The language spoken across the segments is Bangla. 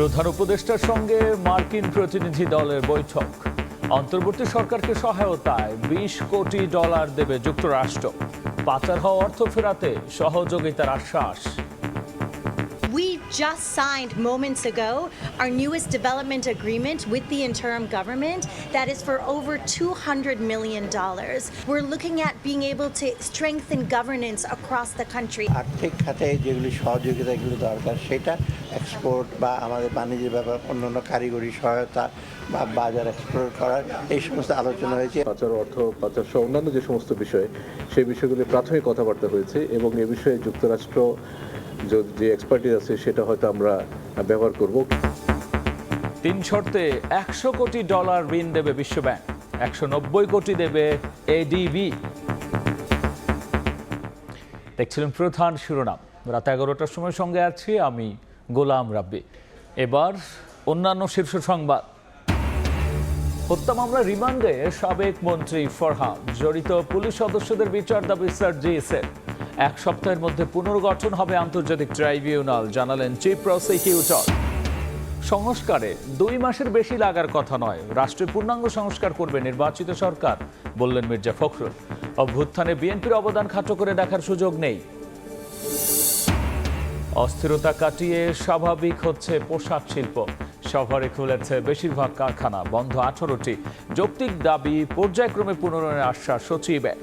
প্রধান উপদেষ্টার সঙ্গে মার্কিন প্রতিনিধি দলের বৈঠক। অন্তর্বর্তী সরকারকে সহায়তায় 20 কোটি ডলার দেবে যুক্তরাষ্ট্র। পাচার হওয়া অর্থ ফেরাতে সহযোগিতার আশ্বাস। We just signed moments ago our newest development agreement with the interim government that is for over $200 million. We're looking at being able to strengthen governance across the country. আর্থিক খাতে যেগুলি সহযোগিতাগুলো দরকার সেটা এক্সপোর্ট বা আমাদের বাণিজ্যের ব্যাপার অন্যান্য কারিগরি সহায়তা বা বাজার এক্সপ্লোর করার এই সমস্ত আলোচনা হয়েছে। পাচার অর্থ পাচার সহ অন্যান্য যে সমস্ত বিষয় সেই বিষয়গুলি প্রাথমিক কথাবার্তা হয়েছে এবং এ বিষয়ে যুক্তরাষ্ট্র যে এক্সপার্টিস আছে সেটা হয়তো আমরা ব্যবহার করব। 3 শর্তে 100 কোটি ডলার ঋণ দেবে বিশ্বব্যাংক, 190 কোটি দেবে এডিবি। দেখছিলেন প্রধান শিরোনাম। রাত 11টার সময় সঙ্গে আছি আমি গোলাম রাব্বি। এবার অন্যান্য শীর্ষ সংবাদ। হত্যা মামলা রিমান্ডে সাবেক মন্ত্রী ফরহাদ, জড়িত পুলিশ সদস্যদের বিচার দাবি সার্জিএসের। 1 সপ্তাহের মধ্যে পুনর্গঠন হবে আন্তর্জাতিক ট্রাইব্যুনাল, জানালেন চিফ প্রসিকিউটর। সংস্কারে 2 মাসের বেশি লাগার কথা নয়, রাষ্ট্রের পূর্ণাঙ্গ সংস্কার করবে নির্বাচিত সরকার, বললেন মির্জা ফখরুল। অভ্যুত্থানে বিএনপির অবদান খাটো করে দেখার সুযোগ নেই। অস্থিরতা কাটিয়ে স্বাভাবিক হচ্ছে পোশাক শিল্প, শহরে খুলেছে বেশিরভাগ কারখানা, বন্ধ 18টি। যৌক্তিক দাবি পর্যায়ক্রমে পুনরুদ্ধারের আশ্বাস সচিবের।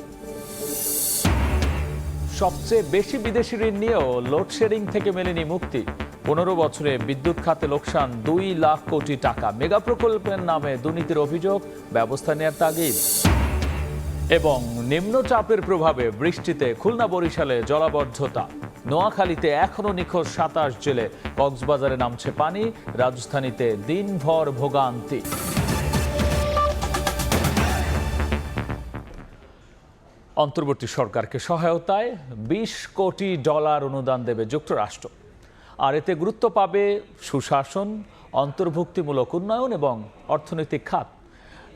সবচেয়ে বেশি বিদেশি ঋণ নিয়েও লোডশেডিং থেকে মেলেনি মুক্তি। 15 বছরে বিদ্যুৎ খাতে লোকসান 2 লাখ কোটি টাকা। মেগা প্রকল্পের নামে দুর্নীতির অভিযোগ, ব্যবস্থা নেওয়ার তাগিদ। এবং নিম্নচাপের প্রভাবে বৃষ্টিতে খুলনা বরিশালে জলাবদ্ধতা, নোয়াখালীতে এখনো নিখোঁজ 27 জেলে, কক্সবাজারে নামছে পানি, রাজধানীতে দিনভর ভোগান্তি। অন্তর্বর্তী সরকারকে সহায়তায় 20 কোটি ডলার অনুদান দেবে যুক্তরাষ্ট্র। আর এতে গুরুত্ব পাবে সুশাসন, অন্তর্ভুক্তিমূলক উন্নয়ন এবং অর্থনৈতিক খাত।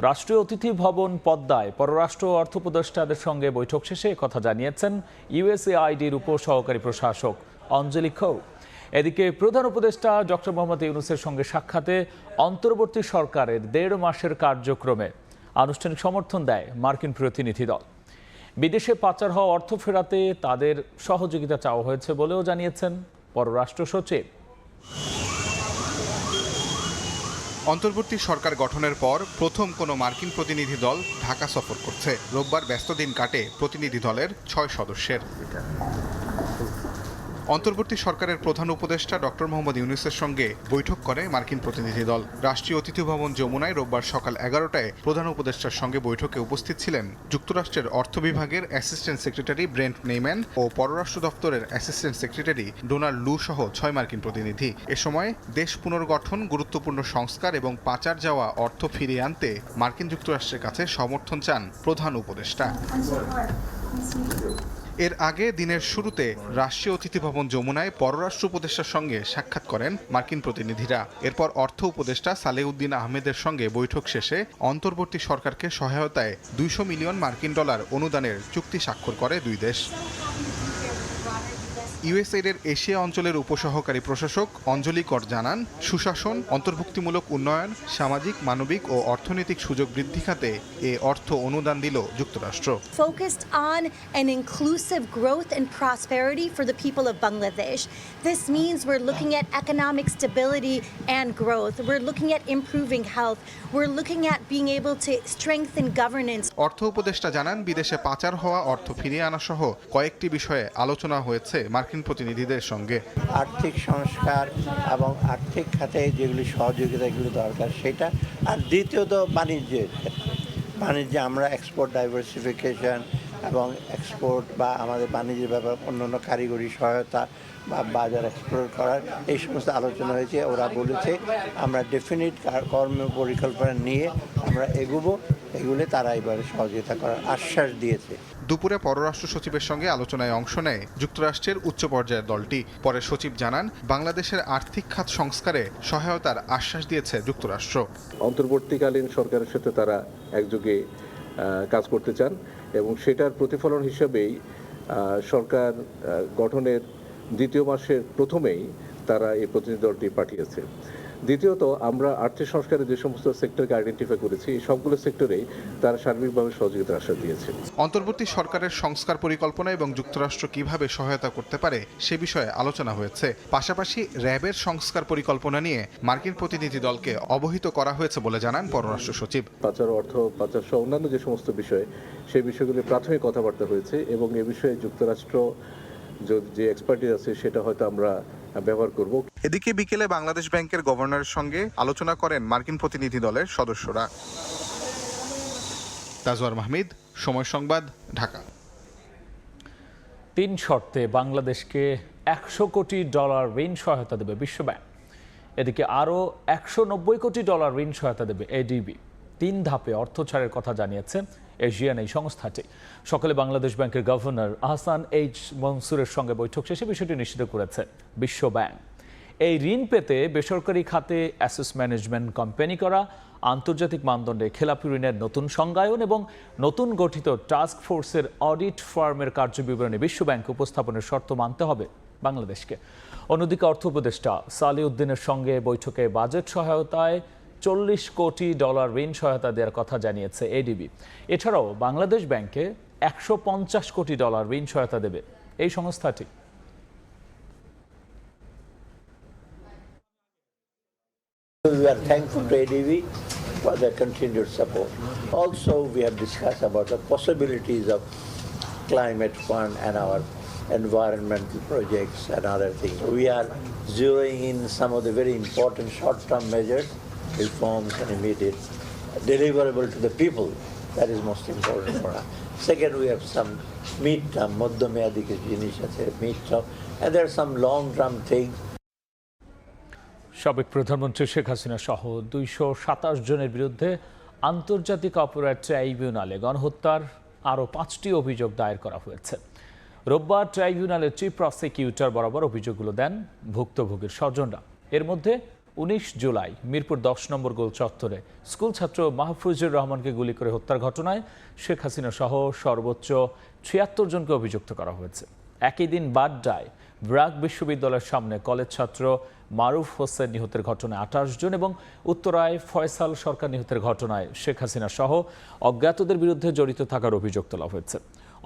রাষ্ট্রীয় অতিথি ভবন পদ্মায় পররাষ্ট্র ও অর্থ উপদেষ্টাদের সঙ্গে বৈঠক শেষে কথা জানিয়েছেন ইউএসএআইডির উপসহকারী প্রশাসক অঞ্জলি খৌ। এদিকে প্রধান উপদেষ্টা ডক্টর মোহাম্মদ ইউনূসের সঙ্গে সাক্ষাতে অন্তর্বর্তী সরকারের 1.5 মাসের কার্যক্রমে আনুষ্ঠানিক সমর্থন দেয় মার্কিন প্রতিনিধি দল। বিদেশে পাচার হওয়া অর্থ ফেরাতে তাদের সহযোগিতা চাওয়া হয়েছে বলেও জানিয়েছেন পররাষ্ট্র সচিব। অন্তর্বর্তী সরকার গঠনের পর প্রথম কোনো মার্কিন প্রতিনিধি দল ঢাকা সফর করছে। রোববার ব্যস্ত দিন কাটে প্রতিনিধি দলের 6 সদস্যের। অন্তর্বর্তী সরকারের প্রধান উপদেষ্টা ডক্টর মোহাম্মদ ইউনূসের সঙ্গে বৈঠক করে মার্কিন প্রতিনিধি দল। রাষ্ট্রীয় অতিথি ভবন যমুনায় রোববার সকাল 11টায় প্রধান উপদেষ্টার সঙ্গে বৈঠকে উপস্থিত ছিলেন যুক্তরাষ্ট্রের অর্থ বিভাগের অ্যাসিস্ট্যান্ট সেক্রেটারি ব্রেন্ট নেইম্যান ও পররাষ্ট্র দপ্তরের অ্যাসিস্ট্যান্ট সেক্রেটারি ডোনাল্ড লু সহ 6 মার্কিন প্রতিনিধি। এ সময় দেশ পুনর্গঠন, গুরুত্বপূর্ণ সংস্কার এবং পাচার যাওয়া অর্থ ফিরিয়ে আনতে মার্কিন যুক্তরাষ্ট্রের কাছে সমর্থন চান প্রধান উপদেষ্টা। এর আগে দিনের শুরুতে রাষ্ট্রীয় অতিথি ভবন যমুনায় পররাষ্ট্র উপদেষ্টার সঙ্গে সাক্ষাৎ করেন মার্কিন প্রতিনিধিরা। এরপর অর্থ উপদেষ্টা সালেউদ্দিন আহমেদের সঙ্গে বৈঠক শেষে অন্তর্বর্তী সরকারকে সহায়তায় 200 মিলিয়ন মার্কিন ডলার অনুদানের চুক্তি স্বাক্ষর করে 2 দেশ। ইউএসএইডের এশিয়া অঞ্চলের উপসহকারী প্রশাসক অঞ্জলি কর জানান, সুশাসন, অন্তর্ভুক্তিমূলক উন্নয়ন, সামাজিক, মানবিক ও অর্থনৈতিক সুযোগ বৃদ্ধি খাতে এ অর্থ অনুদান দিল যুক্তরাষ্ট্র। Focused on an inclusive growth and prosperity for the people of Bangladesh. This means we're looking at economic stability and growth. We're looking at improving health. We're looking at being able to strengthen governance. অর্থ উপদেষ্টা জানান, বিদেশে পাচার হওয়া অর্থ ফিরিয়ে আনা সহ কয়েকটি বিষয়ে আলোচনা হয়েছে মার্কিন প্রতিনিধিদের সঙ্গে। আর্থিক সংস্কার এবং আর্থিক খাতে যেগুলি সহযোগিতাগুলো দরকার সেটা, আর দ্বিতীয়ত বাণিজ্যে আমরা এক্সপোর্ট ডাইভার্সিফিকেশন এবং এক্সপোর্ট বা আমাদের বাণিজ্যের ব্যাপার অন্যান্য কারিগরি সহায়তা বা বাজার এক্সপ্লোর করার এই সমস্ত আলোচনা হয়েছে। ওরা বলেছে আমরা ডেফিনিট কর্ম পরিকল্পনা নিয়ে আমরা এগুলো তারা এবারে সহযোগিতা করার আশ্বাস দিয়েছে। দুপুরে পররাষ্ট্র সচিবের সঙ্গে আলোচনায় অংশ নেয় যুক্তরাষ্ট্রের উচ্চ পর্যায়ের দলটি। পরে সচিব জানান, বাংলাদেশের আর্থিক খাত সংস্কারে সহায়তার আশ্বাস দিয়েছে যুক্তরাষ্ট্র। অন্তর্বর্তীকালীন সরকারের সাথে তারা একযোগে কাজ করতে চান এবং সেটার প্রতিফলন হিসেবেই সরকার গঠনের 2য় মাসের প্রথমেই তারা এই প্রতিনিধি দলটি পাঠিয়েছে। দ্বিতীয়ত আমরা আর্থিক সংস্কারের যে সমস্ত সেক্টরকে আইডেন্টিফাই করেছি এই সবগুলো সেক্টরেই তারা সার্বিকভাবে সহযোগিতার আশ্বাস দিয়েছে। অন্তর্বর্তী সরকারের সংস্কার পরিকল্পনা এবং যুক্তরাষ্ট্র কিভাবে সহায়তা করতে পারে সে বিষয়ে আলোচনা হয়েছে। পাশাপাশি র্যাবের সংস্কার পরিকল্পনা নিয়ে মার্কিন প্রতিনিধি দলকে অবহিত করা হয়েছে বলে জানান পররাষ্ট্র সচিব। পাচার অর্থ পাচার সহ অন্যান্য যে সমস্ত বিষয় সেই বিষয়গুলি প্রাথমিক কথাবার্তা হয়েছে এবং এ বিষয়ে যুক্তরাষ্ট্র যে এক্সপার্টিস আছে সেটা হয়তো আমরা ব্যবহার করব। এদিকে বিকেলে বাংলাদেশ ব্যাংকের গভর্নরের সঙ্গে আলোচনা করেন মার্কিন প্রতিনিধি দলের সদস্যরা। তাজওয়ার মাহমুদ, সময় সংবাদ, ঢাকা। 3 শর্তে বাংলাদেশকে $100 কোটি ঋণ সহায়তা দেবে বিশ্বব্যাংক। এদিকে আরও $190 কোটি ঋণ সহায়তা দেবে এডিবি। 3 ধাপে অর্থ ছাড়ের কথা জানিয়েছে এশিয়ান এই সংস্থাটি। সকালে বাংলাদেশ ব্যাংকের গভর্নর আহসান এইচ মনসুরের সঙ্গে বৈঠক শেষে বিষয়টি নিশ্চিত করেছে বিশ্ব ব্যাংক। এই ঋণ পেতে বেসরকারি খাতে অ্যাসেট ম্যানেজমেন্ট কোম্পানি করা, আন্তর্জাতিক মানদণ্ডে খেলাপি ঋণের নতুন সংজ্ঞায়ন এবং নতুন গঠিত টাস্ক ফোর্সের অডিট ফার্মের কার্যবিবরণী বিশ্ব ব্যাংক উপস্থাপনের শর্ত মানতে হবে বাংলাদেশকে। অন্যদিকে অর্থ উপদেষ্টা সালিউদ্দিনের সঙ্গে বৈঠকে বাজেট সহায়তায় $40 কোটি ঋণ সহায়তা দেওয়ার কথা জানিয়েছে এডিবি। এছাড়াও বাংলাদেশ ব্যাংকে $150 কোটি ঋণ সহায়তা দেবে এই সংস্থাটি। We are thankful to ADB for their continued support. Also, we have discussed about the possibilities of climate fund and our environmental projects and other things. We are zeroing in some of the very important short-term measures, reforms and immediate deliverable to the people. That is most important for us. Second, we have some mid-term, মধ্যমেয়াদী জিনিস আছে, mid-term, and there are some long-term things. সাবেক প্রধানমন্ত্রী শেখ হাসিনা সহ 227 জনের বিরুদ্ধে আন্তর্জাতিক অপরাধ ট্রাইব্যুনালে গণহত্যার আরও 5টি অভিযোগ দায়ের করা হয়েছে। রোববার ট্রাইব্যুনালের চিফ প্রসিকিউটর বরাবর অভিযোগগুলো দেন ভুক্তভোগীর স্বজনরা। এর মধ্যে 19 জুলাই মিরপুর 10 নম্বর গোল চত্বরে স্কুল ছাত্র মাহফুজুর রহমানকে গুলি করে হত্যার ঘটনায় শেখ হাসিনা সহ সর্বোচ্চ 76 জনকে অভিযুক্ত করা হয়েছে। একই দিন বাড্ডায় ব্র্যাক বিশ্ববিদ্যালয়ের সামনে কলেজ ছাত্র মারুফ হোসেন নিহতের ঘটনায় 28 জন এবং উত্তরায় ফয়সাল সরকার নিহতের ঘটনায় শেখ হাসিনা সহ অজ্ঞাতদের বিরুদ্ধে জড়িত থাকার অভিযোগ তোলা হয়েছে।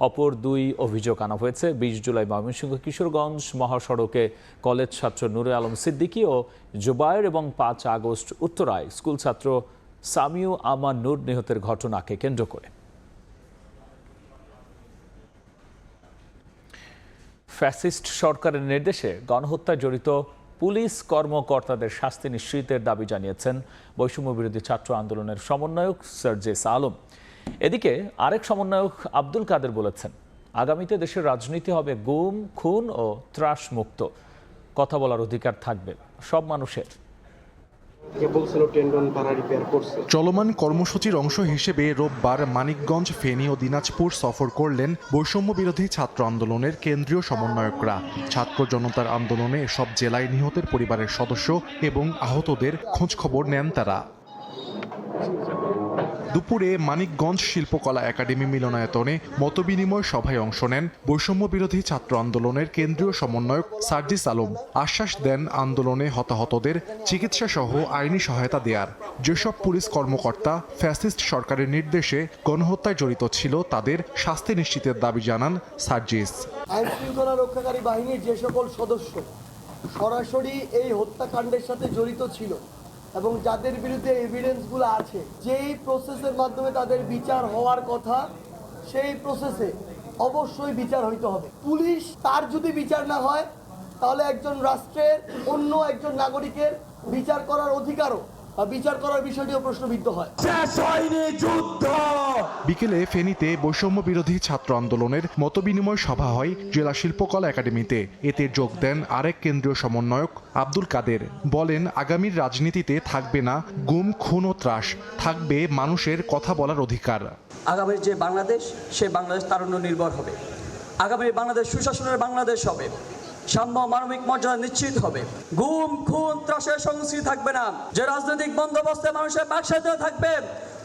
অপর 2 অভিযোগ আনা হয়েছে 20 জুলাই ময়মনসিংহ কিশোরগঞ্জ মহাসড়কে কলেজ ছাত্র নূরে আলম সিদ্দিকী ও জুবায়ের এবং 5 আগস্ট উত্তরায় স্কুল ছাত্র সামিউ আমান নূর নিহতের ঘটনাকে কেন্দ্র করে। ফ্যাসিস্ট সরকারের নির্দেশে গণহত্যায় জড়িত পুলিশ কর্মকর্তাদের শাস্তি নিশ্চিতের দাবি জানিয়েছেন বৈষম্য বিরোধী ছাত্র আন্দোলনের সমন্বয়ক সার্জিস আলম। এদিকে আরেক সমন্বয়ক আব্দুল কাদের বলেছেন, আগামীতে দেশের রাজনীতি হবে গুম, খুন ও ত্রাস মুক্ত। কথা বলার অধিকার থাকবে সব মানুষের। চলমান কর্মসূচির অংশ হিসেবে রোববার মানিকগঞ্জ, ফেনী ও দিনাজপুর সফর করলেন বৈষম্য বিরোধী ছাত্র আন্দোলনের কেন্দ্রীয় সমন্বয়করা। ছাত্র জনতার আন্দোলনে সব জেলায় নিহতের পরিবারের সদস্য এবং আহতদের খোঁজখবর নেন তারা। দুপুরে মানিকগঞ্জ শিল্পকলা একাডেমি মিলনায়তনে মতবিনিময় সভায় অংশ নেন বৈষম্য বিরোধী ছাত্র আন্দোলনের কেন্দ্রীয় সমন্বয়ক সার্জিস আলম। আশ্বাস দেন আন্দোলনে হতাহতদের চিকিৎসা সহ আইনি সহায়তা দেয়ার। যেসব পুলিশ কর্মকর্তা ফ্যাসিস্ট সরকারের নির্দেশে গণহত্যায় জড়িত ছিল তাদের শাস্তি নিশ্চিতের দাবি জানান সার্জিস। আইন শৃঙ্খলা রক্ষাকারী বাহিনীর যে সকল সদস্য সরাসরি এই হত্যাকাণ্ডের সাথে জড়িত ছিল এবং যাদের বিরুদ্ধে এভিডেন্সগুলো আছে, যেই প্রসেসের মাধ্যমে তাদের বিচার হওয়ার কথা সেই প্রসেসে অবশ্যই বিচার হইতে হবে। পুলিশ তার যদি বিচার না হয় তাহলে একজন রাষ্ট্রের অন্য একজন নাগরিকের বিচার করার অধিকারও বা বিচার করার বিষয়টিও প্রশ্নবিদ্ধ হয়। বিকেলে ফেনীতে বৈষম্য বিরোধী ছাত্র আন্দোলনের মতবিনিময় সভা হয় জেলা শিল্পকলা একাডেমিতে। এতে যোগ দেন আরেক কেন্দ্রীয় সমন্বয়ক আব্দুল কাদের। বলেন, আগামীর রাজনীতিতে থাকবে না গুম, খুন ও ত্রাস, থাকবে মানুষের কথা বলার অধিকার। আগামীর যে বাংলাদেশ, সে বাংলাদেশ তারুণ্য নির্ভর হবে। আগামী বাংলাদেশ সুশাসনের বাংলাদেশ হবে। সাম্য মানবিক মর্যাদা নিশ্চিত হবে। গুম খুন ত্রাসের সংস্কৃতি থাকবে না। যে রাজনৈতিক বন্দোবস্তে মানুষের বাকস্বাধীনতা থাকবে,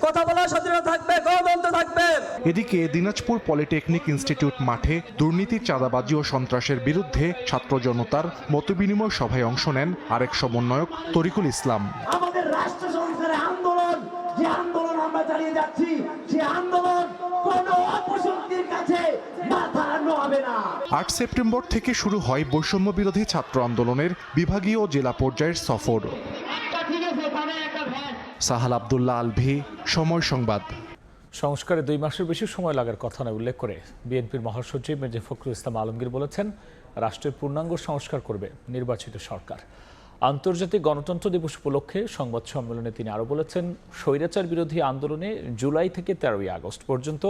কথা বলার স্বাধীনতা থাকবে, গণতন্ত্র থাকবে। এদিকে দিনাজপুর পলিটেকনিক ইনস্টিটিউট মাঠে দুর্নীতি, চাঁদাবাজি ও সন্ত্রাসের বিরুদ্ধে ছাত্র জনতার মতবিনিময় সভায় অংশ নেন আরেক সমন্বয়ক তরিকুল ইসলাম। আমাদের রাষ্ট্র সংস্কারের আন্দোলন, যে আন্দোলন আমরা চালিয়ে যাচ্ছি, সে আন্দোলন কোনো অপশক্তির কাছে মাথা নোয়াবে না। 8 সেপ্টেম্বর থেকে শুরু হয় বৈষম্য বিরোধী ছাত্র আন্দোলনের বিভাগীয় ও জেলা পর্যায়ের সফর। সাহাল আব্দুল্লাহ আলভি, সময় সংবাদ। সংস্কারে 2 মাসের বেশি সময় লাগার কথা নয় উল্লেখ করে বিএনপির মহাসচিব মির্জা ফখরুল ইসলাম আলমগীর বলেছেন, রাষ্ট্রের পূর্ণাঙ্গ সংস্কার করবে নির্বাচিত সরকার। আন্তর্জাতিক গণতন্ত্র দিবস উপলক্ষে সংবাদ সম্মেলনে তিনি আরও বলেছেন, স্বৈরাচার বিরোধী আন্দোলনে জুলাই থেকে 13ই আগস্ট পর্যন্ত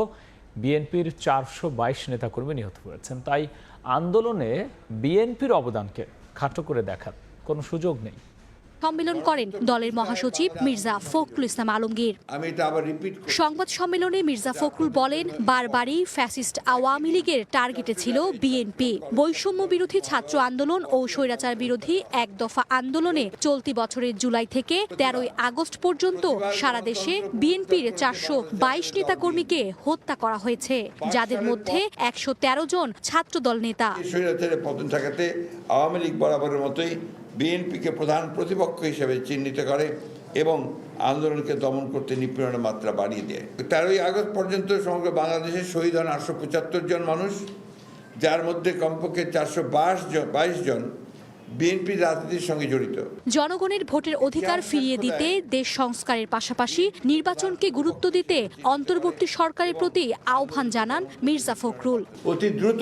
বিএনপির 422 নেতাকর্মী নিহত হয়েছেন। তাই আন্দোলনে বিএনপির অবদানকে খাটো করে দেখার কোনো সুযোগ নেই। সম্মেলন করেন দলের মহাসচিব মির্জা ফখরুল ইসলাম আলমগীর। সংবাদ সম্মেলনে মির্জা ফখরুল বলেন, বারবারই ফ্যাসিস্ট আওয়ামী লীগের টার্গেটে ছিল বিএনপি। বৈষম্য বিরোধী ছাত্র আন্দোলন ও স্বৈরাচার বিরোধী এক দফা আন্দোলনে চলতি বছরের জুলাই থেকে 13ই আগস্ট পর্যন্ত সারা দেশে বিএনপির 422 নেতাকর্মীকে হত্যা করা হয়েছে, যাদের মধ্যে 113 জন ছাত্রদল নেতা। স্বৈরাচারের পতন ঠেকাতে আওয়ামী লীগ বরাবরের মতোই বিএনপিকে প্রধান প্রতিপক্ষ হিসেবে চিহ্নিত করে এবং আন্দোলনকে দমন করতে নিপীড়নের মাত্রা বাড়িয়ে দেয়। 13ই আগস্ট পর্যন্ত সমগ্র বাংলাদেশে শহীদ হন 875 জন মানুষ, যার মধ্যে কমপক্ষে 422 জন বিএনপির রাজনীতির সঙ্গে জড়িত। জনগণের ভোটের অধিকার ফিরিয়ে দিতে দেশ সংস্কারের পাশাপাশি নির্বাচনকে গুরুত্ব দিতে অন্তর্বর্তী সরকারের প্রতি আহ্বান জানান মির্জা ফখরুল। অতি দ্রুত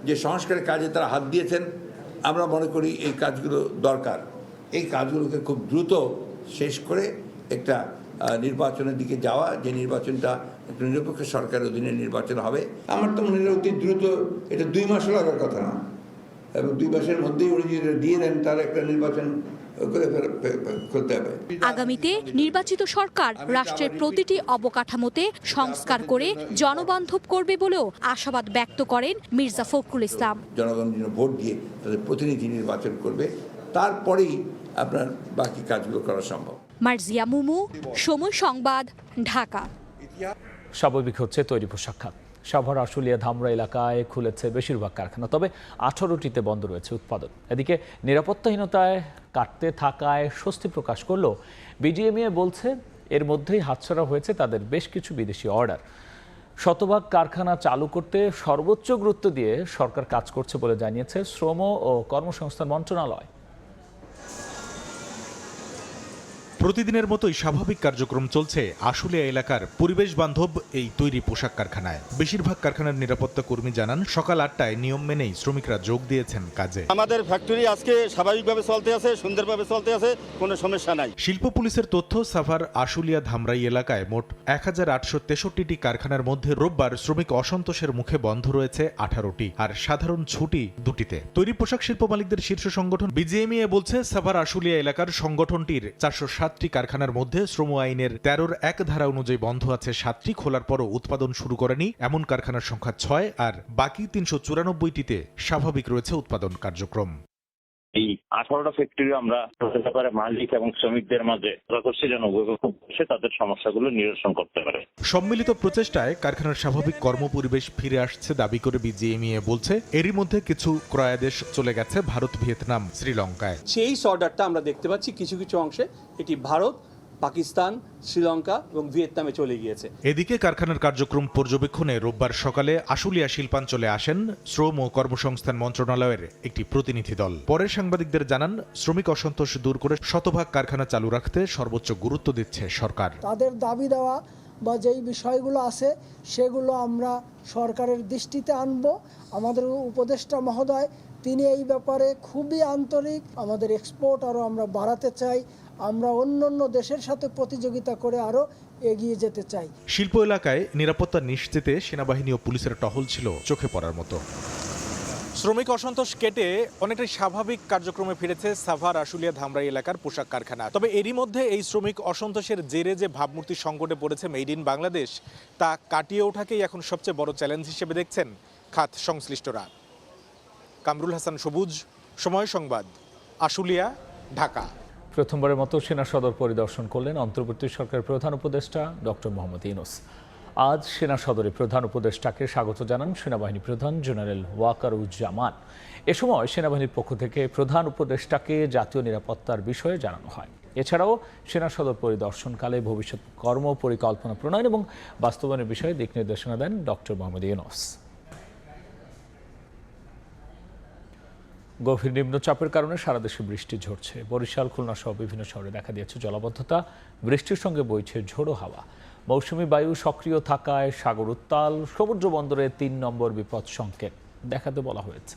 যে সংস্কারের কাজে তারা হাত দিয়েছেন, আমরা মনে করি এই কাজগুলো দরকার। এই কাজগুলোকে খুব দ্রুত শেষ করে একটা নির্বাচনের দিকে যাওয়া, যে নির্বাচনটা একটা নিরপেক্ষ সরকারের অধীনে নির্বাচন হবে। আমার তো মনে হয় অতি দ্রুত, এটা 2 মাস লাগার কথা না, এবং 2 মাসের মধ্যেই উনি যদি দিয়ে দেন তার একটা নির্বাচন করে ফেলতে হবে। আগামীতে নির্বাচিত সরকার রাষ্ট্রের প্রতিটি অবকাঠামোতে সংস্কার করে জনবান্ধব করবে বলেও আশাবাদ ব্যক্ত করেন মির্জা ফখরুল ইসলাম। জনগণ ভোট দিয়ে তাদের প্রতিনিধি নির্বাচন করবে, তারপরেই আপনার বাকি কাজগুলো করা সম্ভব। মার্জিয়া মুমু, সময় সংবাদ, ঢাকা। স্বাভাবিক হচ্ছে তৈরি পোশাক খাত। সাভার আশুলিয়া ধামরা এলাকায় খুলেছে বেশিরভাগ কারখানা, তবে 18টিতে বন্ধ রয়েছে উৎপাদন। এদিকে নিরাপত্তাহীনতায় কাটতে থাকায় স্বস্তি প্রকাশ করল বিজিএমইএ, বলছে এর মধ্যেই হাতছাড়া হয়েছে তাদের বেশ কিছু বিদেশি অর্ডার। শতভাগ কারখানা চালু করতে সর্বোচ্চ গুরুত্ব দিয়ে সরকার কাজ করছে বলে জানিয়েছে শ্রম ও কর্মসংস্থান মন্ত্রণালয়। প্রতিদিনের মতোই স্বাভাবিক কার্যক্রম চলছে আশুলিয়া এলাকার পরিবেশ বান্ধব এই তৈরি পোশাক কারখানায়। বেশিরভাগ কারখানার নিরাপত্তা কর্মী জানান, সকাল 8টায় নিয়ম মেনেই শ্রমিকরা যোগ দিয়েছেন কাজে। আমাদের ফ্যাক্টরি আজকে স্বাভাবিকভাবে চলতে আছে, সুন্দরভাবে চলতে আছে, কোনো সমস্যা নাই। শিল্প পুলিশের তথ্য, সাভার আশুলিয়া ধামরাই এলাকায় মোট 1863টি কারখানার মধ্যে রোববার শ্রমিক অসন্তোষের মুখে বন্ধ রয়েছে 18টি, আর সাধারণ ছুটি 2টিতে। তৈরি পোশাক শিল্প মালিকদের শীর্ষ সংগঠন বিজিএমইএ বলছে, সাভার আশুলিয়া এলাকার সংগঠনটির 407টি কারখানার মধ্যে শ্রম আইনের 13-র 1 ধারা অনুযায়ী বন্ধ আছে 7টি। খোলার পরও উৎপাদন শুরু করেনি এমন কারখানার সংখ্যা 6, আর বাকি 394টিতে স্বাভাবিক রয়েছে উৎপাদন কার্যক্রম। এই 18টা ফ্যাক্টরি আমরা ব্যাপারে মালিক এবং শ্রমিকদের মাঝে করছি যেন তাদের সমস্যাগুলো নিরসন করতে পারে। সম্মিলিত প্রচেষ্টায় কারখানার স্বাভাবিক কর্মপরিবেশ ফিরে আসছে দাবি করে বিজিএমইএ বলছে, এরই মধ্যে কিছু ক্রয়াদেশ চলে গেছে ভারত, ভিয়েতনাম, শ্রীলঙ্কায়। সেই অর্ডারটা আমরা দেখতে পাচ্ছি কিছু কিছু অংশে এটি ভারত, পাকিস্তান, শ্রীলঙ্কা এবং ভিয়েতনামে চলে গিয়েছে। এদিকে কারখানার কার্যক্রম পর্যবেক্ষণে রোববার সকালে আশুলিয়া শিল্পাঞ্চলে আসেন শ্রম ও কর্মসংস্থান মন্ত্রণালয়ের একটি প্রতিনিধি দল। পরে সাংবাদিকদের জানান, শ্রমিক অসন্তোষ দূর করে শতভাগ কারখানা চালু রাখতে সর্বোচ্চ গুরুত্ব দিচ্ছে সরকার। তাদের দাবি দেওয়া বা যেই বিষয়গুলো আছে সেগুলো আমরা সরকারের দৃষ্টিতে আনব। আমাদের উপদেষ্টা মহোদয় তিনি এই ব্যাপারে খুবই আন্তরিক। আমাদের এক্সপোর্ট আরও আমরা বাড়াতে চাই, আমরা অন্য দেশের সাথে প্রতিযোগিতা করে আরো এগিয়ে যেতে চাই। শিল্প এলাকায় নিরাপত্তা নিশ্চিতে সেনাবাহিনী ও পুলিশের টহল ছিল চোখে পড়ার মতো। শ্রমিক অসন্তোষ কেটে অনেকটাই স্বাভাবিক কার্যক্রমে ফিরেছে সাভার আশুলিয়া ধামরাই এলাকার পোশাক কারখানা। তবে এরই মধ্যে এই শ্রমিক অসন্তোষের জেরে যে ভাবমূর্তি সংকটে পড়েছে মেড ইন বাংলাদেশ, তা কাটিয়ে ওঠাকেই এখন সবচেয়ে বড় চ্যালেঞ্জ হিসেবে দেখছেন খাত সংশ্লিষ্টরা। কামরুল হাসান সবুজ, সময় সংবাদ, আশুলিয়া, ঢাকা। প্রথমবারের মতো সেনা সদর পরিদর্শন করলেন অন্তর্বর্তী সরকারের প্রধান উপদেষ্টা ডক্টর মোহাম্মদ ইউনূস। আজ সেনা সদরে প্রধান উপদেষ্টাকে স্বাগত জানান সেনাবাহিনী প্রধান জেনারেল ওয়াকারুজ্জামান। এ সময় সেনাবাহিনীর পক্ষ থেকে প্রধান উপদেষ্টাকে জাতীয় নিরাপত্তার বিষয়ে জানানো হয়। এছাড়াও সেনা সদর পরিদর্শনকালে ভবিষ্যৎ কর্ম পরিকল্পনা প্রণয়ন এবং বাস্তবায়নের বিষয়ে দিক নির্দেশনা দেন ডক্টর মোহাম্মদ ইউনূস। গভীর নিম্নচাপের কারণে সারা দেশে বৃষ্টি ঝরছে। বরিশাল, খুলনা সহ বিভিন্ন শহরে দেখা দিয়েছে জলাবদ্ধতা, বৃষ্টির সঙ্গে বইছে ঝোড়ো হাওয়া। মৌসুমী বায়ু সক্রিয় থাকায় সাগর উত্তাল, সমুদ্র বন্দরে ৩ নম্বর বিপদ সংকেত দেখাতে বলা হয়েছে।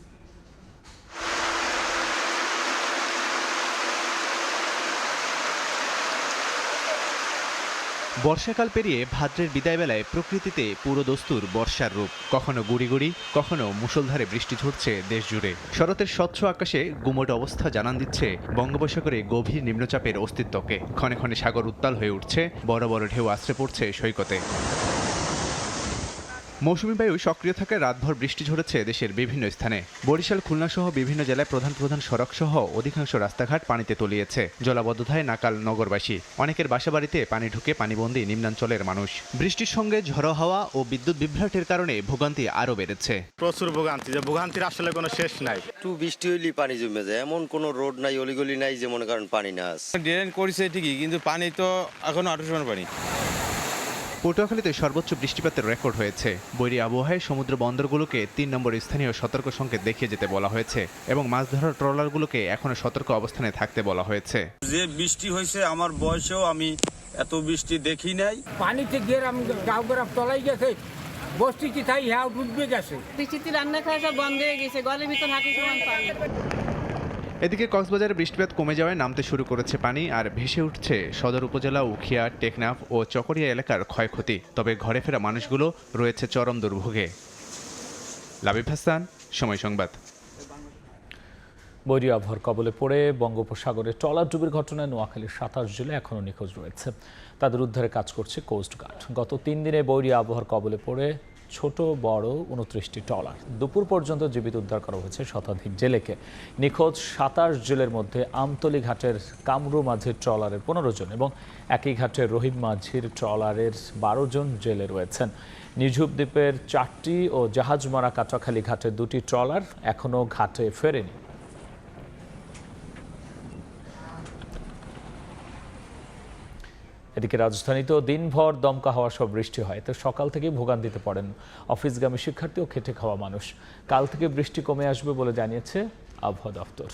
বর্ষাকাল পেরিয়ে ভাদ্রের বিদায়বেলায় প্রকৃতিতে পুরো দস্তুর বর্ষার রূপ। কখনো গুড়ি গুড়ি, কখনো মুষলধারে বৃষ্টি ঝরছে দেশ জুড়ে। শরতের স্বচ্ছ আকাশে গুমোট অবস্থা জানান দিচ্ছে বঙ্গোপসাগরে গভীর নিম্নচাপের অস্তিত্বকে। ক্ষণে ক্ষণে সাগর উত্তাল হয়ে উঠছে, বড় বড় ঢেউ আছড়ে পড়ছে সৈকতে। মৌসুমী বায়ু সক্রিয় থাকায় রাতভর বৃষ্টি ঝরেছে দেশের বিভিন্ন স্থানে। বরিশাল, খুলনা সহ বিভিন্ন জেলায় প্রধান প্রধান সড়ক সহ অধিকাংশ রাস্তাঘাট পানিতে তলিয়েছে। জলাবদ্ধতায় নাকাল নগরবাসী। অনেকের বাসাবাড়িতে পানি ঢুকে পানিবন্দী নিম্নাঞ্চলের মানুষ। বৃষ্টির সঙ্গে ঝড়ো হাওয়া ও বিদ্যুৎ বিভ্রাটের কারণে ভোগান্তি আরও বেড়েছে। প্রচুর ভোগান্তি, যে ভোগান্তির আসলে কোনো শেষ নাই। একটু বৃষ্টি হইলেই পানি জমে যায়, এমন কোনো রোড নাই, অলিগলি নাই যে মনে করেন পানি না আছে। ড্রেন করেছে ঠিকই, কিন্তু পানি তো এখনো আটশো পানি। পটুয়াখালীতে সর্বোচ্চ বৃষ্টিপাতের রেকর্ড হয়েছে। বৈরী আবহাওয়ায় সমুদ্র বন্দরগুলোকে ৩ নম্বর স্থানীয় সতর্ক সংকেত দেখিয়ে যেতে বলা হয়েছে এবং মাছ ধরার ট্রলারগুলোকে এখনো সতর্ক অবস্থানে থাকতে বলা হয়েছে। যে বৃষ্টি হয়েছে আমার বয়সেও আমি এত বৃষ্টি দেখি নাই। পানিতে গেরাম গাও গেরাম তলাই গেছে, বস্তি কি তাই হ্যাঁ ডুববে গেছে। বৃষ্টিতে রান্না খাওয়া সব বন্ধ হয়ে গেছে, গলের ভিতর হাঁটু সমান পানি। এদিকে কক্সবাজারে বৃষ্টিপাত কমে যাওয়ায় নামতে শুরু করেছে পানি আর ভেসে উঠছে সদর উপজেলা, উখিয়া, টেকনাফ ও চকরিয়া এলাকার ক্ষয়ক্ষতি। তবে ঘরে ফেরা মানুষগুলো রয়েছে চরম দুর্ভোগে। লাবিব হাসান, সময় সংবাদ। বৈরী আবহাওয়ার কবলে পড়ে বঙ্গোপসাগরে ট্রলার ডুবির ঘটনায় নোয়াখালীর 27 জেলে এখনও নিখোঁজ রয়েছে। তাদের উদ্ধারে কাজ করছে কোস্টগার্ড। গত 3 দিনে বৈরী আবহাওয়ার কবলে পড়ে ছোট বড় 29টি ট্রলার। দুপুর পর্যন্ত জীবিত উদ্ধার করা হয়েছে শতাধিক জেলেকে। নিখোঁজ 27 জেলের মধ্যে আমতলী ঘাটের কামরু মাঝির ট্রলারের 15 জন এবং একই ঘাটের রহিম মাঝির ট্রলারের 12 জন জেলে রয়েছেন। নিঝুম দ্বীপের 4টি ও জাহাজমারা কাটাখালী ঘাটের 2টি ট্রলার এখনও ঘাটে ফেরেনি। এদিকে রাজধানীতেও দিনভর দমকা হাওয়া সহ বৃষ্টি হয়। এতে সকাল থেকে ভোগান্তিতে পড়েন অফিসগামী শিক্ষার্থী ও খেটে খাওয়া মানুষ। কাল থেকে বৃষ্টি কমে আসবে বলে জানিয়েছে আবহাওয়া দপ্তর।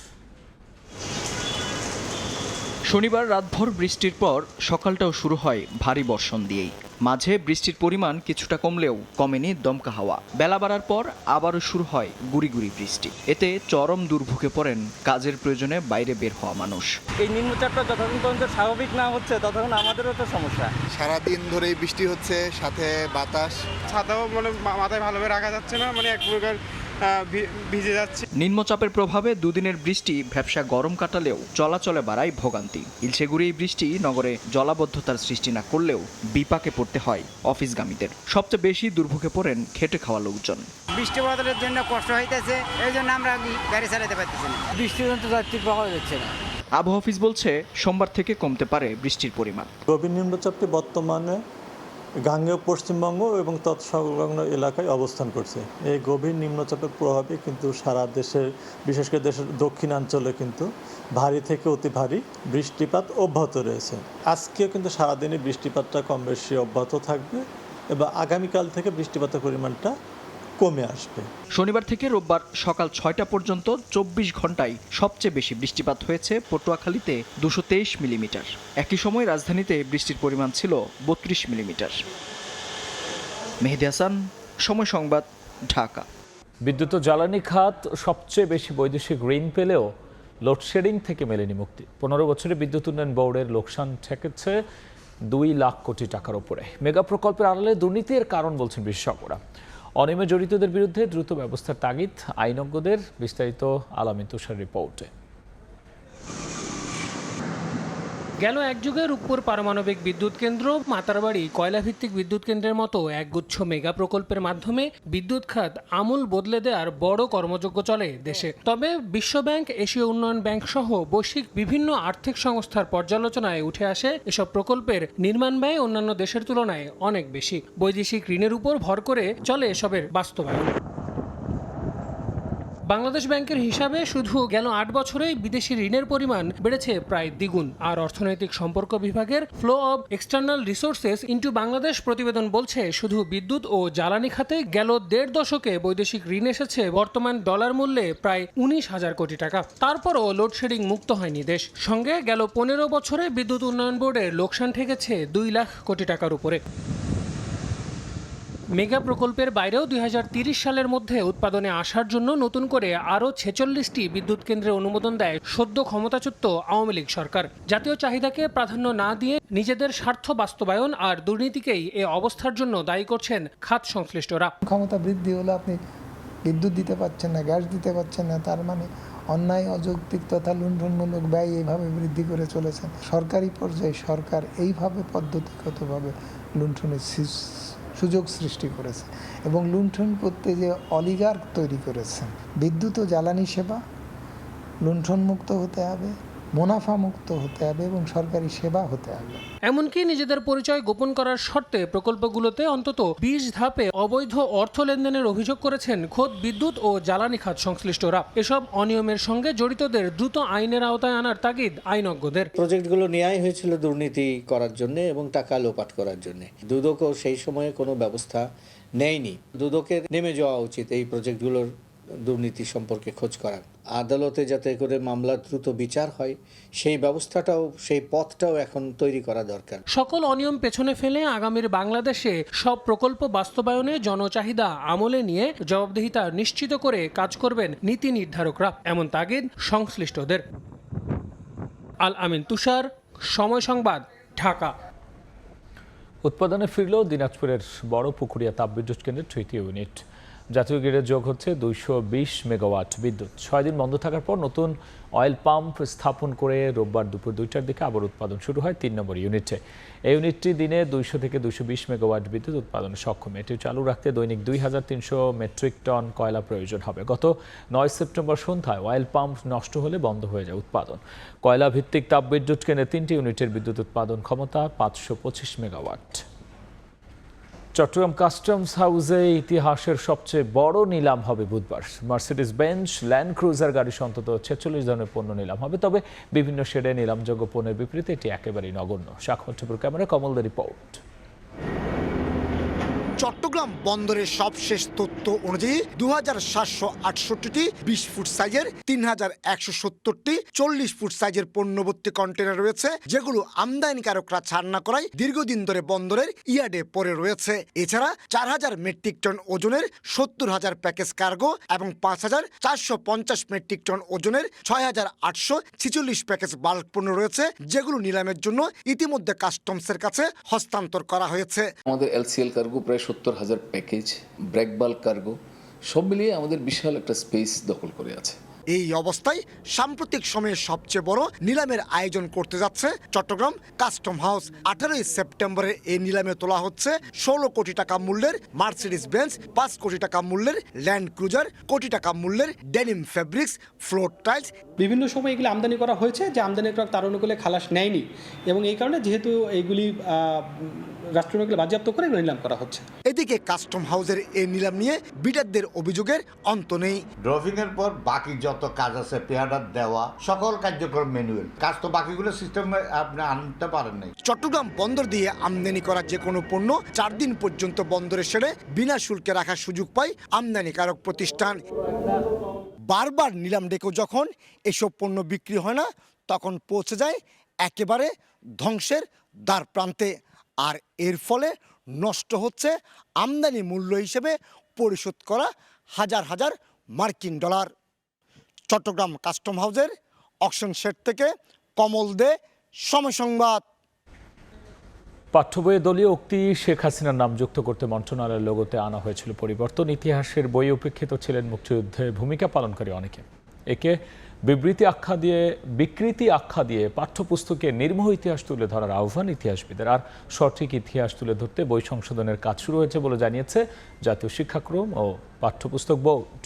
শনিবার রাতভর বৃষ্টির পর সকালটাও শুরু হয় ভারী বর্ষণ দিয়েই। মাঝে বৃষ্টির পরিমাণ কিছুটা কমলেও কমেনি দমকা হাওয়া। বেলা বাড়ার পর আবারও শুরু হয় গুড়ি গুড়ি বৃষ্টি। এতে চরম দুর্ভোগে পড়েন কাজের প্রয়োজনে বাইরে বের হওয়া মানুষ। এই নিম্নচাপটা যতক্ষণ পর্যন্ত স্বাভাবিক না হচ্ছে ততক্ষণ আমাদেরও তো সমস্যা। সারাদিন ধরেই বৃষ্টি হচ্ছে, সাথে বাতাস। ছাতাও মানে মাথায় ভালোভাবে রাখা যাচ্ছে না, মানে এক প্রকার ভিজে যাচ্ছে। নিম্নচাপের প্রভাবে দুদিনের বৃষ্টি ভ্যাপসা গরম কাটালেও চলাচলে বাড়ায় ভোগান্তি। ইলশেগুড়ি এই বৃষ্টি নগরে জলাবদ্ধতার সৃষ্টি না করলেও বিপাকে পড়তে হয় অফিসগামীদের। সবচেয়ে বেশি দুর্ভোগে পড়েন খেটে খাওয়া লোকজন। বৃষ্টি বাদলের জন্য কষ্ট হইতেছে, এই জন্য আমরা গাড়ি চালাতে পারতেছি না। বৃষ্টির জন্য যাত্রী পাওয়া যাচ্ছে না। আবহাওয়া অফিস বলছে সোমবার থেকে কমতে পারে বৃষ্টির পরিমাণ। গভীর নিম্নচাপটি বর্তমানে গাঙ্গেয় পশ্চিমবঙ্গ এবং তৎসংলগ্ন এলাকায় অবস্থান করছে। এই গভীর নিম্নচাপের প্রভাবে কিন্তু সারা দেশের, বিশেষ করে দেশের দক্ষিণাঞ্চলে কিন্তু ভারী থেকে অতি ভারী বৃষ্টিপাত অব্যাহত রয়েছে। আজকেও কিন্তু সারাদিনই বৃষ্টিপাতটা কম বেশি অব্যাহত থাকবে এবং আগামীকাল থেকে বৃষ্টিপাতের পরিমাণটা কমে আসবে। শনিবার থেকে রোববার সকাল 6টা পর্যন্ত 24 ঘন্টায় সবচেয়ে বেশি বৃষ্টিপাত হয়েছে পটুয়াখালীতে 223 মিলিমিটার। একই সময় রাজধানীতে বৃষ্টির পরিমাণ ছিল 32 মিলিমিটার। মেহেদী হাসান, সময় সংবাদ, ঢাকা। বিদ্যুৎ ও জ্বালানি খাত সবচেয়ে বেশি বৈদেশিক ঋণ পেলেও লোডশেডিং থেকে মেলেনি মুক্তি। 15 বছরে বিদ্যুৎ উন্নয়ন বোর্ডের লোকসান ঠেকেছে 2 লাখ কোটি টাকার উপরে। মেগা প্রকল্পের আড়ালে দুর্নীতির কারণ বলছেন বিশেষজ্ঞরা। অনিয়মে জড়িতদের বিরুদ্ধে দ্রুত ব্যবস্থার তাগিদ আইনজ্ঞদের। বিস্তারিত আলামিন তুষার রিপোর্টে। গেল এক যুগে রূপপুর পারমাণবিক বিদ্যুৎ কেন্দ্র, মাতারবাড়ি কয়লাভিত্তিক বিদ্যুৎ কেন্দ্রের মতো একগুচ্ছ মেগা প্রকল্পের মাধ্যমে বিদ্যুৎ খাত আমূল বদলে দেওয়ার বড় কর্মযজ্ঞ চলে দেশে। তবে বিশ্বব্যাংক, এশীয় উন্নয়ন ব্যাংক সহ বৈশ্বিক বিভিন্ন আর্থিক সংস্থার পর্যালোচনায় উঠে আসে এসব প্রকল্পের নির্মাণ ব্যয় অন্যান্য দেশের তুলনায় অনেক বেশি। বৈদেশিক ঋণের উপর ভর করে চলে এসবের বাস্তবায়ন। বাংলাদেশ ব্যাংকের হিসাবে শুধু গেল ৮ বছরে বিদেশি ঋণের পরিমাণ বেড়েছে প্রায় দ্বিগুণ। আর অর্থনৈতিক সম্পর্ক বিভাগের flow of external resources into Bangladesh প্রতিবেদন বলছে, শুধু বিদ্যুৎ ও জ্বালানি খাতে গেল ১.৫ দশকে বৈদেশিক ঋণ এসেছে বর্তমান ডলার মূল্যে প্রায় ১৯,০০০ কোটি টাকা। তারপরও লোডশেডিং মুক্ত হয়নি দেশ। সঙ্গে গেল ১৫ বছরে বিদ্যুৎ উন্নয়ন বোর্ডের লোকসান ঠেকেছে ২ লাখ কোটি টাকার উপরে। মেগা প্রকল্পের বাইরেও ২০৩০ সালের মধ্যে উৎপাদনে আসার জন্য নতুন করে আরও ৪৬টি বিদ্যুৎ কেন্দ্রের অনুমোদন দেয় সদ্য ক্ষমতাচ্যুত আওয়ামী লীগ সরকার। জাতীয় চাহিদাকে প্রাধান্য না দিয়ে নিজেদের স্বার্থ বাস্তবায়ন আর দুর্নীতিকেই এ অবস্থার জন্য দায়ী করছেন খাত সংশ্লিষ্টরা। ক্ষমতা বৃদ্ধি হলে আপনি বিদ্যুৎ দিতে পারছেন না, গ্যাস দিতে পারছেন না, তার মানে অন্যায়, অযৌক্তিক তথা লুণ্ঠনমূলক ব্যয় এইভাবে বৃদ্ধি করে চলেছেন। সরকারি পর্যায়ে সরকার এইভাবে পদ্ধতিগতভাবে লুণ্ঠনের সুযোগ সৃষ্টি করেছে এবং লুণ্ঠন করতে যে অলিগার্ক তৈরি করেছেন। বিদ্যুৎ ও জ্বালানি সেবা লুণ্ঠনমুক্ত হতে হবে, মুনাফা মুক্ত হতে হবে এবং সরকারি সেবা হতে হবে। এমনকি নিজেদের পরিচয় গোপন করার শর্তে প্রকল্পগুলোতে অন্তত ২০ ধাপে অবৈধ অর্থ লেনদেনের অভিযোগ করেছেন খোদ বিদ্যুৎ ও জ্বালানি খাত সংশ্লিষ্টরা। এসব অনিয়মের সঙ্গে জড়িতদের দ্রুত আইনের আওতায় আনার তাগিদ আইনজ্ঞদের। প্রজেক্টগুলো নেওয়াই হয়েছিল দুর্নীতি করার জন্য এবং টাকা লোপাট করার জন্য। দুদকও সেই সময়ে কোনো ব্যবস্থা নেয়নি। দুদকের নেমে যাওয়া উচিত এই প্রজেক্টগুলোর দুর্নীতি সম্পর্কে খোঁজ করার। আদালতে যাতে করে মামলা দ্রুত বিচার হয় সেই ব্যবস্থাটাও, সেই পথটাও এখন তৈরি করা দরকার। সকল অনিয়ম পেছনে ফেলে আগামীর বাংলাদেশে সব প্রকল্প বাস্তবায়নে জনচাহিদা আমলে নিয়ে জবাবদিহিতা নিশ্চিত করে কাজ করবেন নীতি নির্ধারকরা, এমন তাগিদ সংশ্লিষ্টদের। আল আমিন তুষার, সময় সংবাদ, ঢাকা। উৎপাদনে ফিরল দিনাজপুরের বড় পুকুরিয়া তাপবিদ্যুৎ কেন্দ্রের তৃতীয় ইউনিট। জাতীয় গ্রিডে যোগ হচ্ছে ২২০ মেগাওয়াট বিদ্যুৎ। ৬ দিন বন্ধ থাকার পর নতুন অয়েল পাম্প স্থাপন করে রোববার দুপুর ২টার দিকে আবার উৎপাদন শুরু হয় ৩ নম্বর ইউনিটে। এই ইউনিটটি দিনে ২০০ থেকে ২২০ মেগাওয়াট বিদ্যুৎ উৎপাদনে সক্ষম। এটি চালু রাখতে দৈনিক ২৩০০ মেট্রিক টন কয়লা প্রয়োজন হবে। গত ৯ সেপ্টেম্বর সন্ধ্যায় অয়েল পাম্প নষ্ট হলে বন্ধ হয়ে যায় উৎপাদন। কয়লা ভিত্তিক তাপবিদ্যুৎ কেন্দ্রে ৩টি ইউনিটের বিদ্যুৎ উৎপাদন ক্ষমতা ৫২৫ মেগাওয়াট। চট্টগ্রাম কাস্টমস হাউসে ইতিহাসের সবচেয়ে বড় নিলাম হবে বুধবার। মার্সিডিজ বেঞ্জ, ল্যান্ড ক্রুজার গাড়ি অন্তত ৪৬ ধরনের পণ্য নিলাম হবে। তবে বিভিন্ন শেডে নিলামযোগ্য পণ্যের বিপরীতে এটি একেবারেই নগণ্য। সাক্ষর টিপুর ক্যামেরা কমলদের রিপোর্ট। চট্টগ্রাম বন্দরের সবশেষ তথ্য অনুযায়ী ২৭৬৮টি ২০ ফুট সাইজের, ৩১৭০টি ৪০ ফুট সাইজের পণ্যভর্তি কন্টেনার রয়েছে, যেগুলো আমদানিকারকরা ছাড় না করায় দীর্ঘদিন ধরে বন্দরের ইয়ার্ডে পড়ে রয়েছে। এছাড়া ৪,০০০ মেট্রিক টন ওজনের ৭০,০০০ প্যাকেজ কার্গো এবং ৫,৪৫০ মেট্রিক টন ওজনের ৬,৮৪৬ প্যাকেজ বাল্ক পণ্য রয়েছে, যেগুলো নিলামের জন্য ইতিমধ্যে কাস্টমসের কাছে হস্তান্তর করা হয়েছে। আমাদের এলসিএল কার্গো প্রায় ৭০,০০০ প্যাকেজ, ব্রেক বাল্ক কার্গো সব মিলিয়ে আমাদের বিশাল একটা স্পেস দখল করে আছে। এই অবস্থায় সাম্প্রতিক সময়ে সবচেয়ে বড় নিলামের আয়োজন করতে যাচ্ছে চট্টগ্রাম কাস্টম হাউস। ১৮ সেপ্টেম্বরে এই নিলামে তোলা হচ্ছে ১৬ কোটি টাকা মূল্যের মার্সিডিজ বেঞ্জ, ৫ কোটি টাকা মূল্যের ল্যান্ড ক্রুজার, কোটি টাকা মূল্যের ডেনিম ফেব্রিক্স, ফ্লোর টাইলস। বিভিন্ন সময় এগুলি আমদানি করা হয়েছে, যে আমদানিকরা তার অনুকূলে খালাস নেয়নি এবং এই কারণে যেহেতু এইগুলি রাষ্ট্রীয়ভাবে বাজেয়াপ্ত করে নিলাম করা হচ্ছে। এদিকে কাস্টম হাউসের এই নিলাম নিয়ে বিটারদের অভিযোগের অন্ত নেই। ড্রফিং এর পর বাকি যত কাজ আছে, পেয়ারার দেওয়া, সকল কার্যক্রম ম্যানুয়াল কাজ, তো বাকিগুলো সিস্টেমে আপনি আনতে পারেন নাই। চট্টগ্রাম বন্দর দিয়ে আমদানি করা যে কোনো পণ্য ৪ দিন পর্যন্ত বন্দরে সেরে বিনা শুল্কে রাখার সুযোগ পায় আমদানিকারক প্রতিষ্ঠান। বারবার নিলাম ডেকেও যখন এসব পণ্য বিক্রি হয় না, তখন পৌঁছে যায় একেবারে ধ্বংসের দ্বার প্রান্তে। আর এর ফলে নষ্ট হচ্ছে আমদানি মূল্য হিসেবে পরিশোধ করা হাজার হাজার মার্কিন ডলার। চট্টগ্রাম কাস্টম হাউসের অকশন শেড থেকে কমল দে, সময় সংবাদ। পাঠ্য বইয়ে দলীয় উক্তি শেখ হাসিনার নাম যুক্ত করতে মন্ত্রণালয়ের লোগোতে আনা হয়েছিল পরিবর্তন। ইতিহাসের বই উপেক্ষিত ছিলেন মুক্তিযুদ্ধে ভূমিকা পালনকারী অনেকে। একে বিকৃতি আখ্যা দিয়ে পাঠ্যপুস্তকে নির্মোহ ইতিহাস তুলে ধরার আহ্বান ইতিহাসবিদের। আর সঠিক ইতিহাস তুলে ধরতে বই সংশোধনের কাজ শুরু হয়েছে বলে জানিয়েছে জাতীয় শিক্ষাক্রম ও পাঠ্যপুস্তক বোর্ড।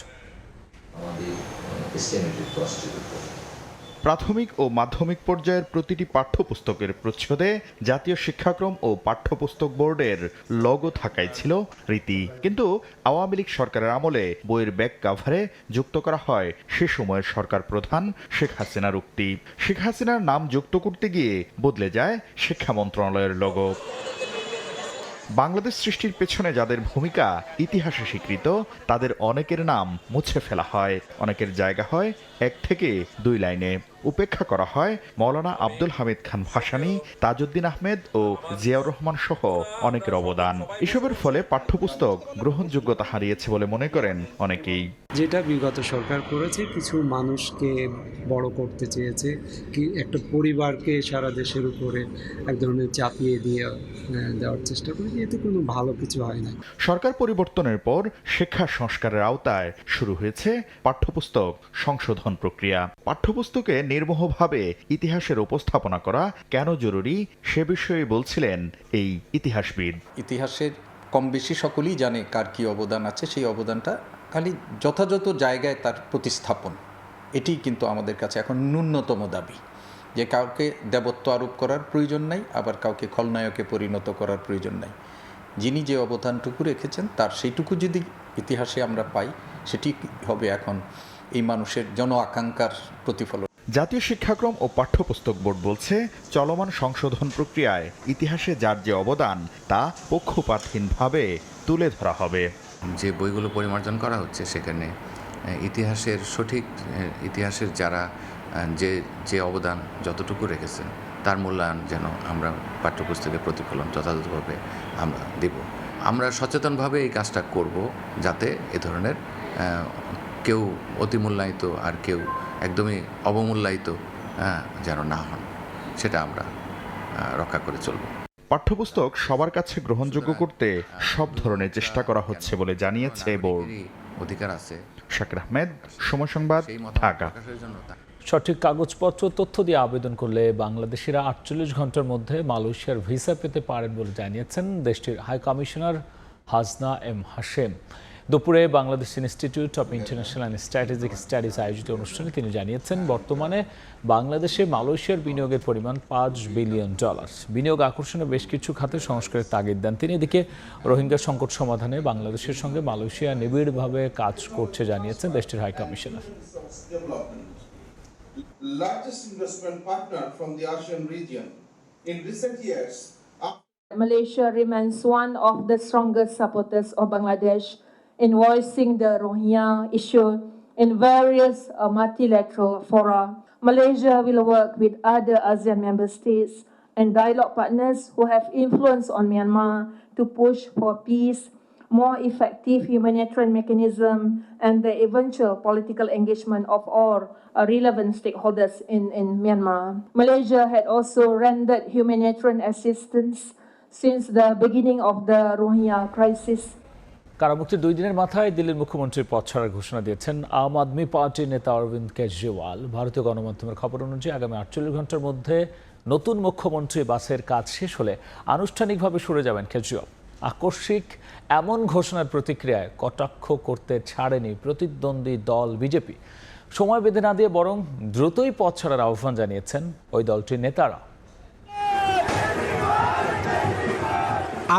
প্রাথমিক ও মাধ্যমিক পর্যায়ের প্রতিটি পাঠ্যপুস্তকের প্রচ্ছদে জাতীয় শিক্ষাক্রম ও পাঠ্যপুস্তক বোর্ডের লোগো থাকাই ছিল রীতি, কিন্তু আওয়ামী লীগ সরকারের আমলে বইয়ের ব্যাক কাভারে যুক্ত করা হয় সে সময়ের সরকার প্রধান শেখ হাসিনার উক্তি। শেখ হাসিনার নাম যুক্ত করতে গিয়ে বদলে যায় শিক্ষা মন্ত্রণালয়ের লোগো। বাংলাদেশ সৃষ্টির পেছনে যাদের ভূমিকা ইতিহাসে স্বীকৃত তাদের অনেকের নাম মুছে ফেলা হয়, অনেকের জায়গা হয় 1 থেকে 2 লাইনে। উপেক্ষা করা হয় মৌলানা আব্দুল হামিদ খান ভাসানী, তাজউদ্দিন আহমেদ ও জিয়াউর রহমান সহ অনেকের অবদান। এসবের ফলে পাঠ্যপুস্তক গ্রহণযোগ্যতা হারিয়েছে বলে মনে করেন অনেকেই। যেটা বিগত সরকার করেছে, কিছু মানুষকে বড় করতে চেয়েছে, কি একটা পরিবারকে সারা দেশের উপরে এক ধরনের চাপিয়ে দেওয়ার চেষ্টা করেছে, এতে কোনো ভালো কিছু হয় না। সরকার পরিবর্তনের পর শিক্ষা সংস্কারের আওতায় শুরু হয়েছে পাঠ্যপুস্তক সংশোধন প্রক্রিয়া। পাঠ্যপুস্তকে নির্মোহভাবে ইতিহাসের উপস্থাপনা করা কেন জরুরি সে বিষয়ে বলছিলেন এই ইতিহাসবিদ। ইতিহাসের কম বেশি সকলেই জানে কার কি অবদান আছে, সেই অবদানটা খালি যথাযথ জায়গায় তার প্রতিস্থাপন, এটি কিন্তু আমাদের কাছে এখন ন্যূনতম দাবি। যে কাউকে দেবত্ব আরোপ করার প্রয়োজন নাই, আবার কাউকে খলনায়কে পরিণত করার প্রয়োজন নাই। যিনি যে অবদানটুকু রেখেছেন তার সেইটুকু যদি ইতিহাসে আমরা পাই, সেটি হবে এখন এই মানুষের জন আকাঙ্ক্ষার প্রতিফলন। জাতীয় শিক্ষাক্রম ও পাঠ্যপুস্তক বোর্ড বলছে, চলমান সংশোধন প্রক্রিয়ায় ইতিহাসে যার যে অবদান তা পক্ষপাতহীনভাবে তুলে ধরা হবে। যে বইগুলো পরিমার্জন করা হচ্ছে সেখানে ইতিহাসের সঠিক ইতিহাসের যারা যে অবদান যতটুকু রেখেছেন তার মূল্যায়ন যেন আমরা পাঠ্যপুস্তকের প্রতিফলন যথাযথভাবে আমরা দেব। আমরা সচেতনভাবে এই কাজটা করব, যাতে এ ধরনের কেউ অতিমূল্যায়িত আর কেউ একদমই অবমূল্যায়িত যেন না হন, সেটা আমরা রক্ষা করে চলব। পাঠ্যপুস্তক সবার কাছে গ্রহণযোগ্য করতে সব ধরনের চেষ্টা করা হচ্ছে বলে জানিয়েছে বোর্ড। অধিকার আছে। শাকির আহমেদ, সময় সংবাদ, ঢাকা। সঠিক কাগজপত্র তথ্য দিয়ে আবেদন করলে বাংলাদেশিরা 48 ঘন্টার মধ্যে মালয়েশিয়ার ভিসা পেতে পারেন বলে জানিয়েছেন দেশটির high commissioner Hasna M Hashem. দুপুরে Bangladesh institute of international and strategic studies আয়োজিত অনুষ্ঠানে তিনি জানিয়েছেন, বর্তমানে বাংলাদেশে মালয়েশিয়ার বিনিয়োগের পরিমাণ $5 বিলিয়ন। বিনিয়োগ আকর্ষণে বেশ কিছু খাতে সংস্কারের তাগিদ দেন তিনি। এদিকে রোহিঙ্গা সংকট সমাধানে বাংলাদেশের সঙ্গে মালয়েশিয়া নিবিড়ভাবে কাজ করছে জানিয়েছেন দেশটির high commissioner. Malaysia remains one of the strongest supporters of Bangladesh in voicing the Rohingya issue in various multilateral fora. Malaysia will work with other ASEAN member states and dialogue partners who have influence on Myanmar to push for peace, more effective humanitarian mechanism, and the eventual political engagement of all relevant stakeholders in Myanmar. Malaysia had also rendered humanitarian assistance since the beginning of the Rohingya crisis. কারামুক্তির 2 দিনের মাথায় দিল্লির মুখ্যমন্ত্রীর পদ ছাড়ার ঘোষণা দিয়েছেন আম আদমি পার্টির নেতা অরবিন্দ কেজরিওয়াল। ভারতীয় গণমাধ্যমের খবর অনুযায়ী আগামী 48 ঘন্টার মধ্যে নতুন মুখ্যমন্ত্রী বাছাইয়ের কাজ শেষ হলে আনুষ্ঠানিকভাবে সরে যাবেন কেজরিওয়াল। আকস্মিক এমন ঘোষণার প্রতিক্রিয়ায় কটাক্ষ করতে ছাড়েনি প্রতিদ্বন্দ্বী দল বিজেপি। সময় বেঁধে না দিয়ে বরং দ্রুতই পদ ছাড়ার আহ্বান জানিয়েছেন ওই দলটির নেতারা।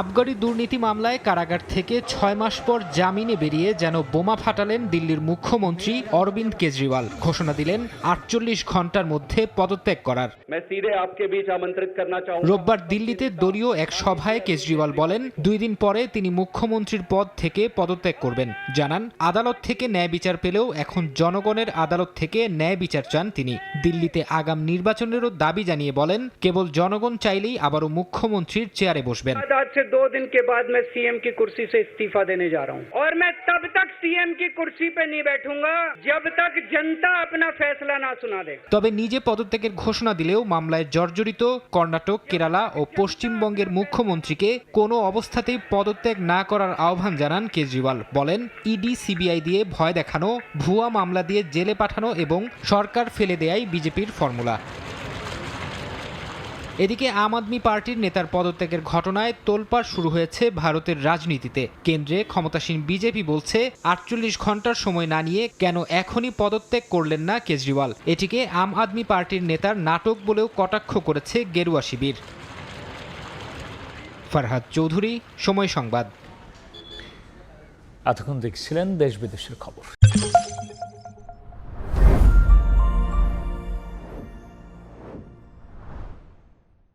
আবগারি দুর্নীতি মামলায় কারাগার থেকে 6 মাস পর জামিনে বেরিয়ে যেন বোমা ফাটালেন দিল্লির মুখ্যমন্ত্রী অরবিন্দ কেজরিওয়াল। ঘোষণা দিলেন 48 ঘন্টার মধ্যে পদত্যাগ করার। রোববার দিল্লিতে দলীয় এক সভায় কেজরিওয়াল বলেন, 2 দিন পরে তিনি মুখ্যমন্ত্রীর পদ থেকে পদত্যাগ করবেন। জানান, আদালত থেকে ন্যায় বিচার পেলেও এখন জনগণের আদালত থেকে ন্যায় বিচার চান তিনি। দিল্লিতে আগাম নির্বাচনেরও দাবি জানিয়ে বলেন, কেবল জনগণ চাইলেই আবারও মুখ্যমন্ত্রীর চেয়ারে বসবেন। से 2 दिन के बाद मैं सीएम की कुर्सी से इस्तीफा देने जा रहा हूं और मैं तब तक सीएम की कुर्सी पे नहीं बैठूंगा जब तक जनता अपना फैसला ना सुना दे। তবে নিজে পদত্যাগের ঘোষণা দিলেও মামলায় জর্জরিত কর্ণাটক, কেরালা ও পশ্চিমবঙ্গের মুখ্যমন্ত্রীকে কোনো অবস্থাতেই পদত্যাগ না করার আহ্বান জানান কেজরিওয়াল। বলেন, ইডি, সিবিআই দিয়ে ভয় দেখানো, ভুয়া মামলা দিয়ে জেলে পাঠানো এবং সরকার ফেলে দেয়াই বিজেপির ফর্মুলা। এদিকে আম আদমি পার্টির নেতার পদত্যাগের ঘটনায় তোলপাড় শুরু হয়েছে ভারতের রাজনীতিতে। কেন্দ্রে ক্ষমতাসীন বিজেপি বলছে 48 ঘন্টার সময় না নিয়ে কেন এখনই পদত্যাগ করলেন না কেজরিওয়াল। এটিকে আম আদমি পার্টির নেতার নাটক বলেও কটাক্ষ করেছে গেরুয়া শিবির। ফারহাদ চৌধুরী, সময় সংবাদ। এতক্ষণ দেখছিলেন দেশ বিদেশের খবর।